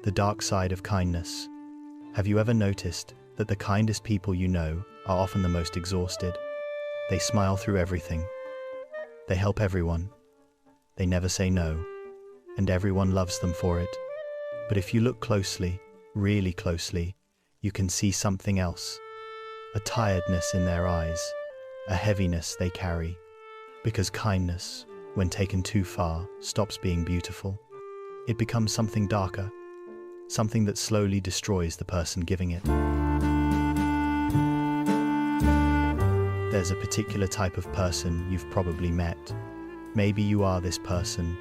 The dark side of kindness. Have you ever noticed that the kindest people you know are often the most exhausted? They smile through everything. They help everyone. They never say no, and everyone loves them for it. But if you look closely, really closely, you can see something else. A tiredness in their eyes, a heaviness they carry. Because kindness, when taken too far, stops being beautiful. It becomes something darker, something that slowly destroys the person giving it. There's a particular type of person you've probably met. Maybe you are this person.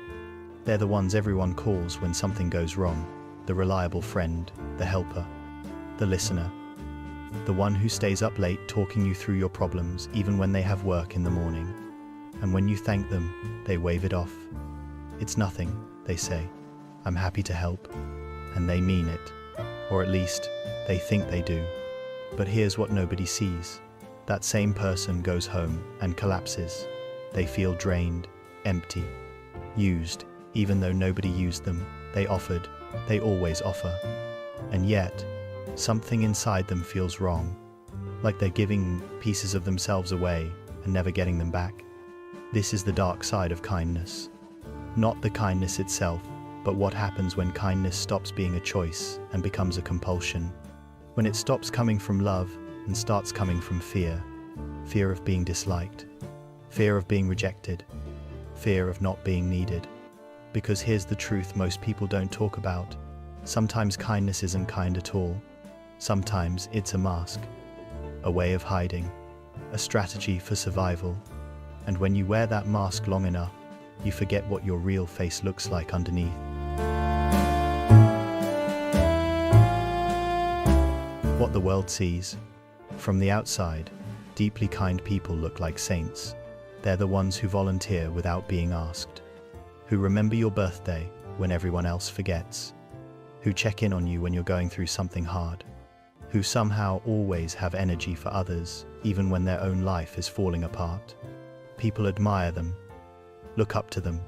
They're the ones everyone calls when something goes wrong. The reliable friend, the helper, the listener. The one who stays up late talking you through your problems even when they have work in the morning. And when you thank them, they wave it off. It's nothing, they say. I'm happy to help. And they mean it. Or at least, they think they do. But here's what nobody sees. That same person goes home and collapses. They feel drained, empty, used. Even though nobody used them, they offered. They always offer. And yet, something inside them feels wrong. Like they're giving pieces of themselves away and never getting them back. This is the dark side of kindness. Not the kindness itself, but what happens when kindness stops being a choice and becomes a compulsion. When it stops coming from love and starts coming from fear. Fear of being disliked. Fear of being rejected. Fear of not being needed. Because here's the truth most people don't talk about. Sometimes kindness isn't kind at all. Sometimes it's a mask. A way of hiding. A strategy for survival. And when you wear that mask long enough, you forget what your real face looks like underneath. What the world sees. From the outside, deeply kind people look like saints. They're the ones who volunteer without being asked. Who remember your birthday when everyone else forgets. Who check in on you when you're going through something hard. Who somehow always have energy for others, even when their own life is falling apart. People admire them, look up to them,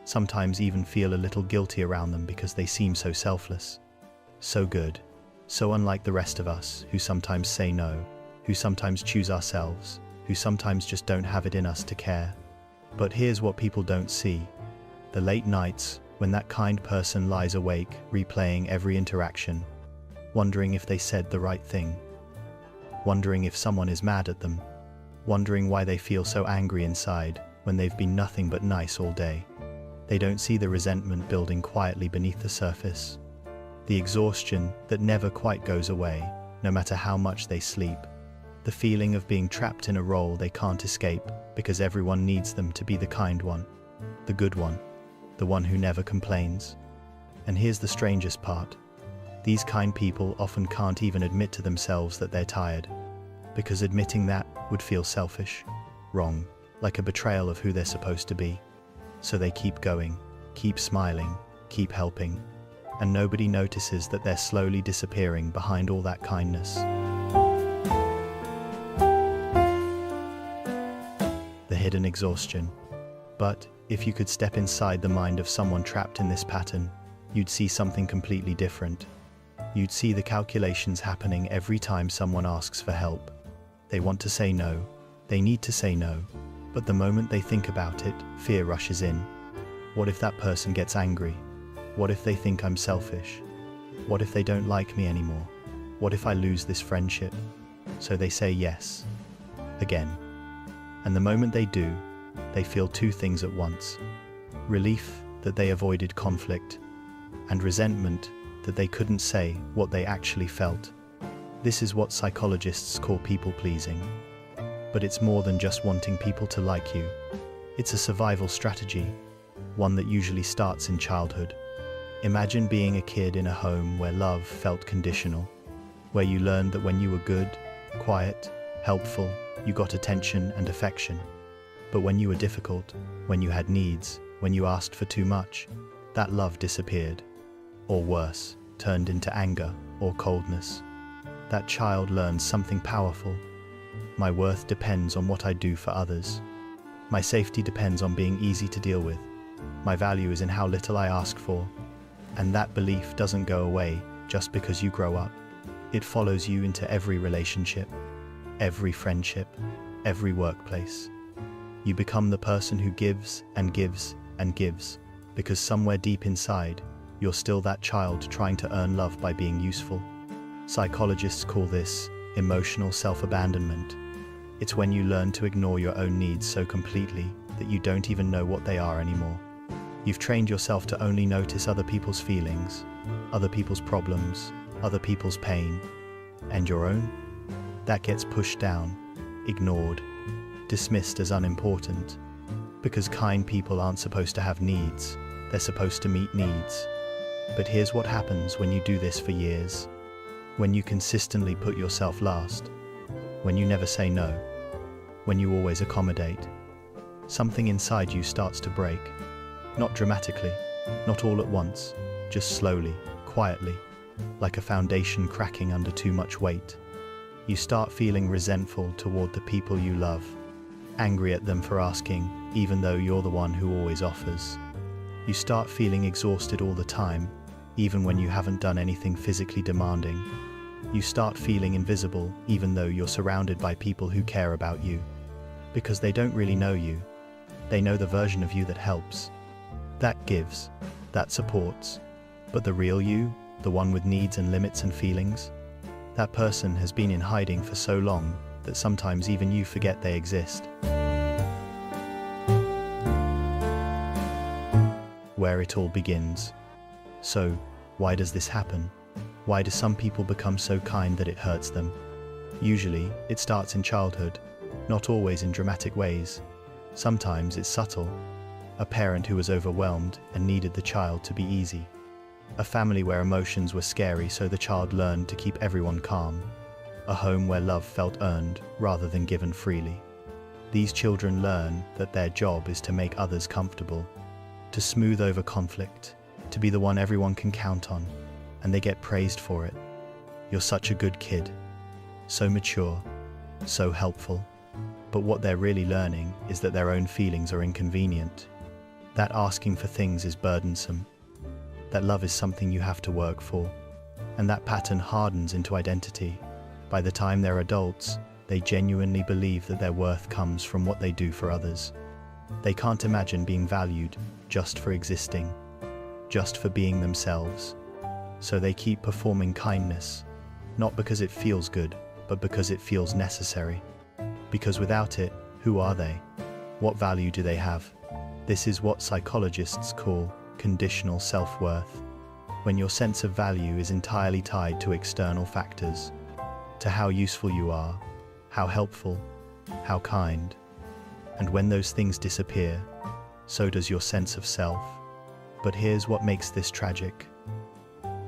sometimes even feel a little guilty around them because they seem so selfless, so good, so unlike the rest of us who sometimes say no, who sometimes choose ourselves, who sometimes just don't have it in us to care. But here's what people don't see. The late nights when that kind person lies awake, replaying every interaction, wondering if they said the right thing, wondering if someone is mad at them, wondering why they feel so angry inside when they've been nothing but nice all day. They don't see the resentment building quietly beneath the surface. The exhaustion that never quite goes away, no matter how much they sleep. The feeling of being trapped in a role they can't escape because everyone needs them to be the kind one, the good one, the one who never complains. And here's the strangest part. These kind people often can't even admit to themselves that they're tired, because admitting that would feel selfish, wrong, like a betrayal of who they're supposed to be. So they keep going, keep smiling, keep helping, and nobody notices that they're slowly disappearing behind all that kindness. The hidden exhaustion. But if you could step inside the mind of someone trapped in this pattern, you'd see something completely different. You'd see the calculations happening every time someone asks for help. They want to say no, they need to say no, but the moment they think about it, fear rushes in. What if that person gets angry? What if they think I'm selfish? What if they don't like me anymore? What if I lose this friendship? So they say yes, again. And the moment they do, they feel two things at once. Relief that they avoided conflict, and resentment that they couldn't say what they actually felt. This is what psychologists call people-pleasing. But it's more than just wanting people to like you. It's a survival strategy, one that usually starts in childhood. Imagine being a kid in a home where love felt conditional, where you learned that when you were good, quiet, helpful, you got attention and affection. But when you were difficult, when you had needs, when you asked for too much, that love disappeared. Or worse, turned into anger or coldness. That child learns something powerful. My worth depends on what I do for others. My safety depends on being easy to deal with. My value is in how little I ask for. And that belief doesn't go away just because you grow up. It follows you into every relationship, every friendship, every workplace. You become the person who gives and gives and gives, because somewhere deep inside, you're still that child trying to earn love by being useful. Psychologists call this emotional self-abandonment. It's when you learn to ignore your own needs so completely that you don't even know what they are anymore. You've trained yourself to only notice other people's feelings, other people's problems, other people's pain, and your own. That gets pushed down, ignored, dismissed as unimportant, because kind people aren't supposed to have needs, they're supposed to meet needs. But here's what happens when you do this for years. When you consistently put yourself last, when you never say no, when you always accommodate, something inside you starts to break. Not dramatically, not all at once, just slowly, quietly, like a foundation cracking under too much weight. You start feeling resentful toward the people you love, angry at them for asking, even though you're the one who always offers. You start feeling exhausted all the time, even when you haven't done anything physically demanding. You start feeling invisible, even though you're surrounded by people who care about you. Because they don't really know you. They know the version of you that helps, that gives, that supports. But the real you, the one with needs and limits and feelings, that person has been in hiding for so long that sometimes even you forget they exist. Where it all begins. So, why does this happen? Why do some people become so kind that it hurts them? Usually, it starts in childhood, not always in dramatic ways. Sometimes it's subtle. A parent who was overwhelmed and needed the child to be easy. A family where emotions were scary, so the child learned to keep everyone calm. A home where love felt earned rather than given freely. These children learn that their job is to make others comfortable, to smooth over conflict, to be the one everyone can count on, and they get praised for it. You're such a good kid, so mature, so helpful. But what they're really learning is that their own feelings are inconvenient, that asking for things is burdensome, that love is something you have to work for, and that pattern hardens into identity. By the time they're adults, they genuinely believe that their worth comes from what they do for others. They can't imagine being valued just for existing, just for being themselves. So they keep performing kindness, not because it feels good, but because it feels necessary. Because without it, who are they? What value do they have? This is what psychologists call conditional self-worth, when your sense of value is entirely tied to external factors, to how useful you are, how helpful, how kind. And when those things disappear, so does your sense of self. But here's what makes this tragic.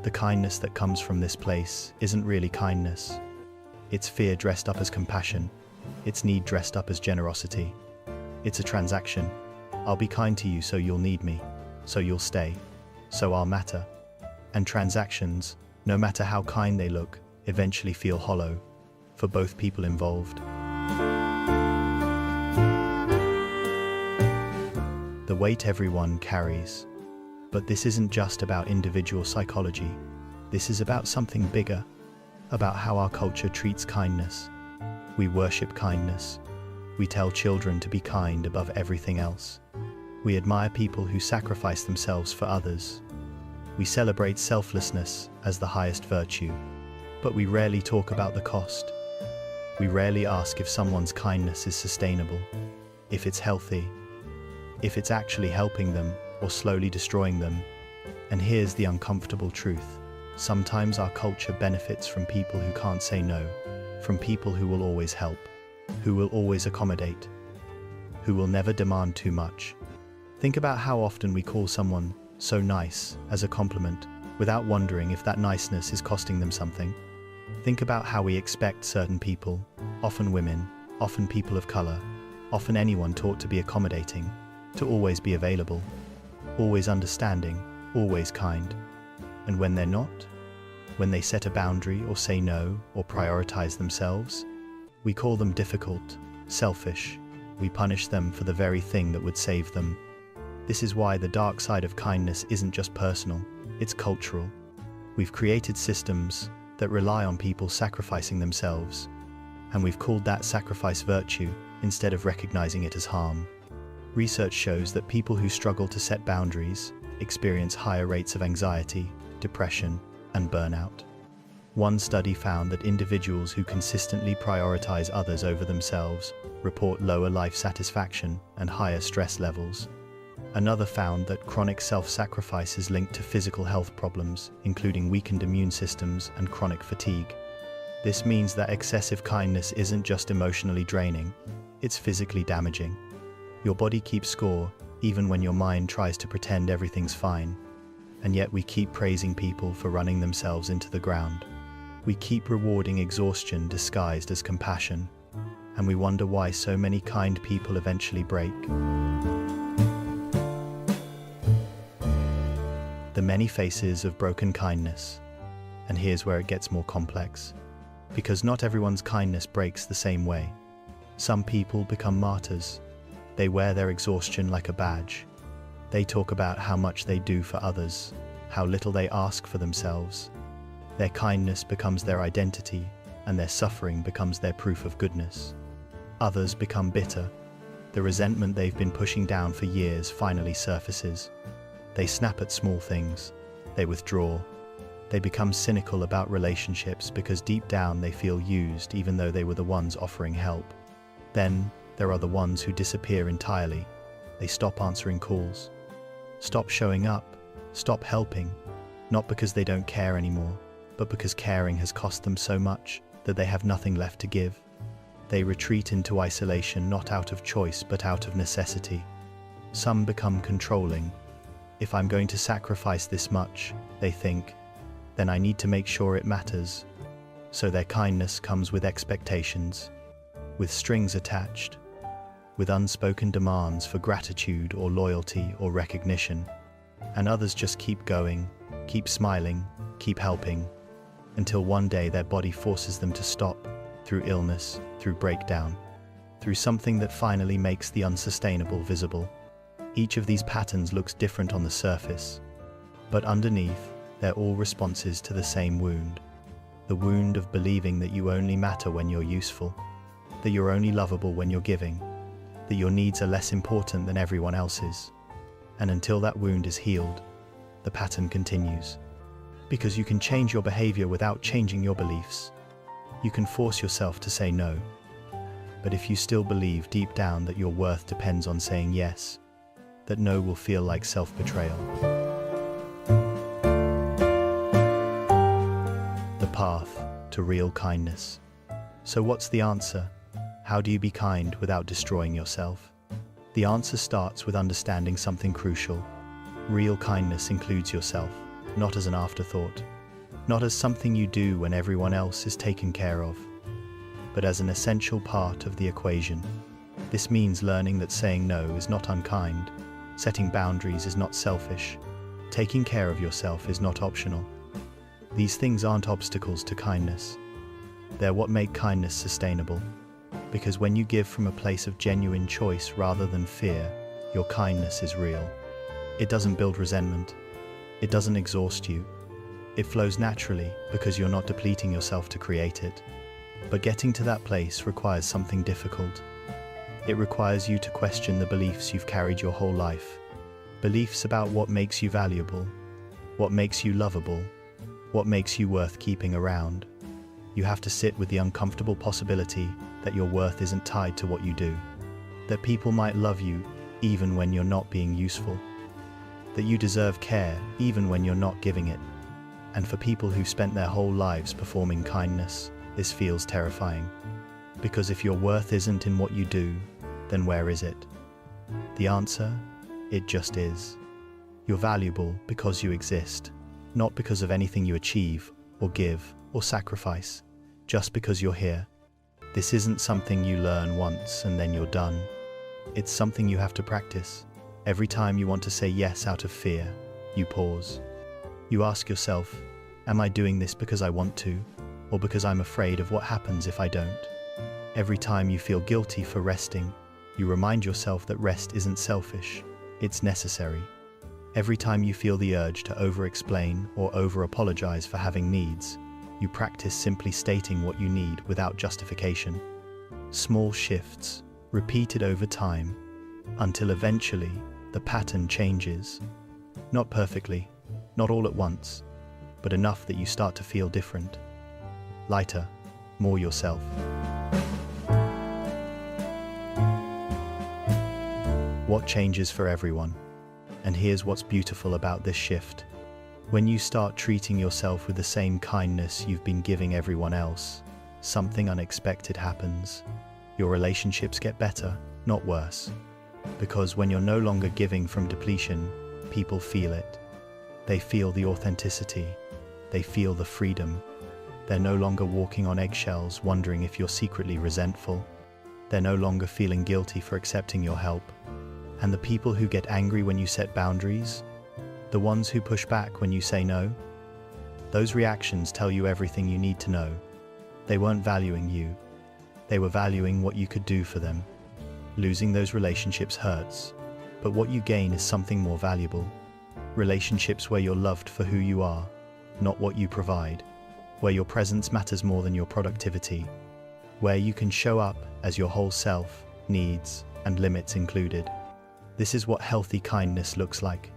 The kindness that comes from this place isn't really kindness. It's fear dressed up as compassion. It's need dressed up as generosity. It's a transaction. I'll be kind to you so you'll need me, so you'll stay, so I'll matter. And transactions, no matter how kind they look, eventually feel hollow for both people involved. The weight everyone carries. But this isn't just about individual psychology. This is about something bigger, about how our culture treats kindness. We worship kindness. We tell children to be kind above everything else. We admire people who sacrifice themselves for others. We celebrate selflessness as the highest virtue, but we rarely talk about the cost. We rarely ask if someone's kindness is sustainable, if it's healthy, if it's actually helping them or slowly destroying them. And here's the uncomfortable truth. Sometimes our culture benefits from people who can't say no, from people who will always help, who will always accommodate, who will never demand too much. Think about how often we call someone so nice as a compliment without wondering if that niceness is costing them something. Think about how we expect certain people, often women, often people of color, often anyone taught to be accommodating, to always be available, always understanding, always kind. And when they're not, when they set a boundary or say no or prioritize themselves, we call them difficult, selfish. We punish them for the very thing that would save them. This is why the dark side of kindness isn't just personal, It's cultural. We've created systems that rely on people sacrificing themselves, and we've called that sacrifice virtue instead of recognizing it as harm. Research shows that people who struggle to set boundaries experience higher rates of anxiety, depression, and burnout. One study found that individuals who consistently prioritize others over themselves report lower life satisfaction and higher stress levels. Another found that chronic self-sacrifice is linked to physical health problems, including weakened immune systems and chronic fatigue. This means that excessive kindness isn't just emotionally draining, it's physically damaging. Your body keeps score, even when your mind tries to pretend everything's fine. And yet we keep praising people for running themselves into the ground. We keep rewarding exhaustion disguised as compassion, and we wonder why so many kind people eventually break. The many faces of broken kindness. And here's where it gets more complex. Because not everyone's kindness breaks the same way. Some people become martyrs. They wear their exhaustion like a badge. They talk about how much they do for others, how little they ask for themselves. Their kindness becomes their identity, and their suffering becomes their proof of goodness. Others become bitter. The resentment they've been pushing down for years finally surfaces. They snap at small things. They withdraw. They become cynical about relationships because deep down they feel used even though they were the ones offering help. Then, there are the ones who disappear entirely. They stop answering calls, stop showing up, stop helping, not because they don't care anymore, but because caring has cost them so much that they have nothing left to give. They retreat into isolation not out of choice but out of necessity. Some become controlling. If I'm going to sacrifice this much, they think, then I need to make sure it matters. So their kindness comes with expectations, with strings attached, with unspoken demands for gratitude or loyalty or recognition. And others just keep going, keep smiling, keep helping, until one day their body forces them to stop, through illness, through breakdown, through something that finally makes the unsustainable visible. Each of these patterns looks different on the surface, but underneath, they're all responses to the same wound. The wound of believing that you only matter when you're useful, that you're only lovable when you're giving, that your needs are less important than everyone else's. And until that wound is healed, the pattern continues. Because you can change your behavior without changing your beliefs. You can force yourself to say no. But if you still believe deep down that your worth depends on saying yes, that no will feel like self-betrayal. The path to real kindness. So what's the answer? How do you be kind without destroying yourself? The answer starts with understanding something crucial. Real kindness includes yourself, not as an afterthought, not as something you do when everyone else is taken care of, but as an essential part of the equation. This means learning that saying no is not unkind, setting boundaries is not selfish, taking care of yourself is not optional. These things aren't obstacles to kindness. They're what make kindness sustainable. Because when you give from a place of genuine choice rather than fear, your kindness is real. It doesn't build resentment. It doesn't exhaust you. It flows naturally because you're not depleting yourself to create it. But getting to that place requires something difficult. It requires you to question the beliefs you've carried your whole life. Beliefs about what makes you valuable, what makes you lovable, what makes you worth keeping around. You have to sit with the uncomfortable possibility that your worth isn't tied to what you do, that people might love you even when you're not being useful, that you deserve care even when you're not giving it. And for people who spent their whole lives performing kindness, this feels terrifying. Because if your worth isn't in what you do, then where is it? The answer? It just is. You're valuable because you exist, not because of anything you achieve, or give, or sacrifice, just because you're here. This isn't something you learn once and then you're done. It's something you have to practice. Every time you want to say yes out of fear, you pause. You ask yourself, am I doing this because I want to, or because I'm afraid of what happens if I don't? Every time you feel guilty for resting, you remind yourself that rest isn't selfish, it's necessary. Every time you feel the urge to over-explain or over-apologize for having needs, you practice simply stating what you need without justification. Small shifts, repeated over time, until eventually the pattern changes. Not perfectly, not all at once, but enough that you start to feel different. Lighter, more yourself. What changes for everyone? And here's what's beautiful about this shift. When you start treating yourself with the same kindness you've been giving everyone else, something unexpected happens. Your relationships get better, not worse. Because when you're no longer giving from depletion, people feel it. They feel the authenticity. They feel the freedom. They're no longer walking on eggshells wondering if you're secretly resentful. They're no longer feeling guilty for accepting your help. And the people who get angry when you set boundaries, the ones who push back when you say no, those reactions tell you everything you need to know. They weren't valuing you. They were valuing what you could do for them. Losing those relationships hurts, but what you gain is something more valuable. Relationships where you're loved for who you are, not what you provide. Where your presence matters more than your productivity. Where you can show up as your whole self, needs and limits included. This is what healthy kindness looks like.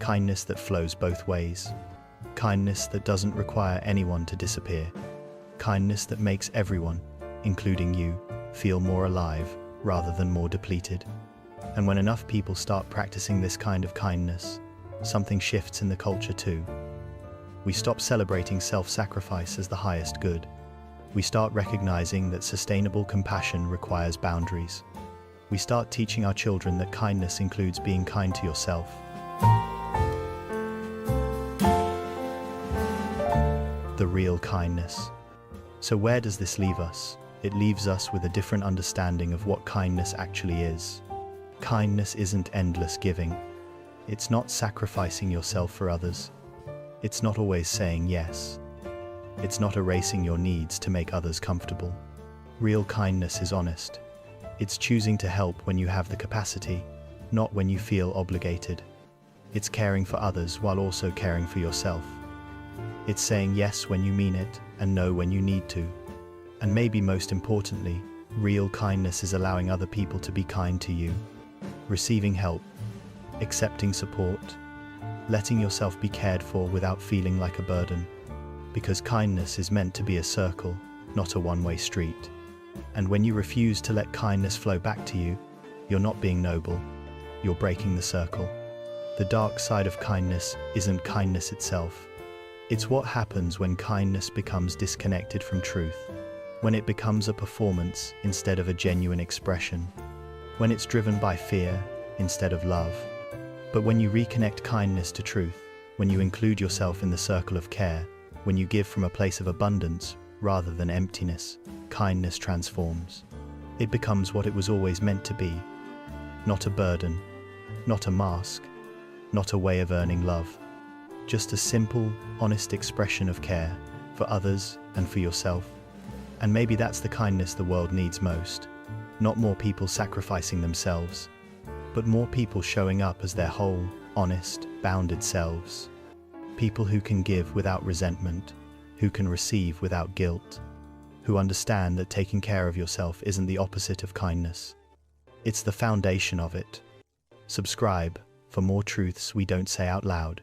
Kindness that flows both ways. Kindness that doesn't require anyone to disappear. Kindness that makes everyone, including you, feel more alive rather than more depleted. And when enough people start practicing this kind of kindness, something shifts in the culture too. We stop celebrating self-sacrifice as the highest good. We start recognizing that sustainable compassion requires boundaries. We start teaching our children that kindness includes being kind to yourself. The real kindness. So where does this leave us? It leaves us with a different understanding of what kindness actually is. Kindness isn't endless giving. It's not sacrificing yourself for others. It's not always saying yes. It's not erasing your needs to make others comfortable. Real kindness is honest. It's choosing to help when you have the capacity, not when you feel obligated. It's caring for others while also caring for yourself. It's saying yes when you mean it and no when you need to. And maybe most importantly, real kindness is allowing other people to be kind to you. Receiving help, accepting support, letting yourself be cared for without feeling like a burden. Because kindness is meant to be a circle, not a one-way street. And when you refuse to let kindness flow back to you, you're not being noble, you're breaking the circle. The dark side of kindness isn't kindness itself. It's what happens when kindness becomes disconnected from truth, when it becomes a performance instead of a genuine expression, when it's driven by fear instead of love. But when you reconnect kindness to truth, when you include yourself in the circle of care, when you give from a place of abundance rather than emptiness, kindness transforms. It becomes what it was always meant to be. Not a burden, not a mask, not a way of earning love. Just a simple, honest expression of care for others and for yourself. And maybe that's the kindness the world needs most. Not more people sacrificing themselves, but more people showing up as their whole, honest, bounded selves. People who can give without resentment, who can receive without guilt, who understand that taking care of yourself isn't the opposite of kindness. It's the foundation of it. Subscribe for more truths we don't say out loud.